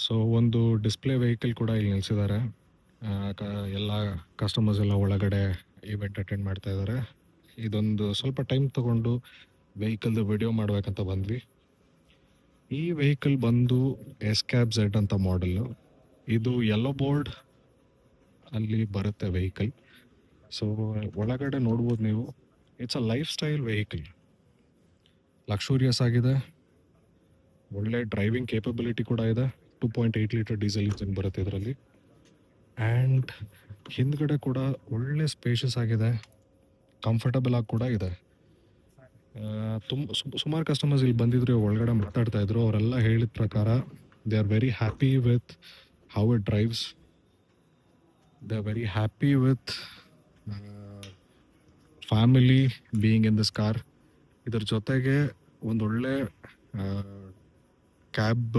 So ಒಂದು display vehicle ಕೂಡ ಇಲ್ಲಿ ನಿಲ್ಸಿದ್ದಾರೆ. ಎಲ್ಲ ಕಸ್ಟಮರ್ಸ್ ಎಲ್ಲ ಒಳಗಡೆ ಈವೆಂಟ್ ಅಟೆಂಡ್ ಮಾಡ್ತಾ ಇದ್ದಾರೆ. ಇದೊಂದು ಸ್ವಲ್ಪ ಟೈಮ್ ತಗೊಂಡು ವೆಹಿಕಲ್ದು ವಿಡಿಯೋ ಮಾಡ್ಬೇಕಂತ ಬಂದ್ವಿ. ಈ ವೆಹಿಕಲ್ ಬಂದು ಎಸ್ಕ್ಯಾಬ್ ಝೆಡ್ ಅಂತ ಮಾಡೆಲ್ಲು. ಇದು ಯೆಲ್ಲೋ ಬೋರ್ಡ್ ಅಲ್ಲಿ ಬರುತ್ತೆ ವೆಹಿಕಲ್. ಸೊ ಒಳಗಡೆ ನೋಡ್ಬೋದು ನೀವು. It's a life style vehicle. Luxurious ಆಗಿದೆ, ಒಳ್ಳೆ ಡ್ರೈವಿಂಗ್ ಕೇಪಬಿಲಿಟಿ ಕೂಡ ಇದೆ. 2.8 ಲೀಟರ್ ಡೀಸೆಲ್ ಇಂಜಿನ್ ಬರುತ್ತೆ ಇದರಲ್ಲಿ. ಆ್ಯಂಡ್ ಹಿಂದ್ಗಡೆ ಕೂಡ ಒಳ್ಳೆ ಸ್ಪೇಷಸ್ ಆಗಿದೆ, ಕಂಫರ್ಟಬಲ್ ಆಗಿ ಕೂಡ ಇದೆ. ಸುಮಾರು ಕಸ್ಟಮರ್ಸ್ ಇಲ್ಲಿ ಬಂದಿದ್ರು, ಒಳಗಡೆ ಮಾತಾಡ್ತಾ ಇದ್ರು. ಅವರೆಲ್ಲ ಹೇಳಿದ ಪ್ರಕಾರ they are very happy with how it drives. They are very happy with family being in this car. ಇದ್ರ ಜೊತೆಗೆ ಒಂದೊಳ್ಳೆ ಕ್ಯಾಬ್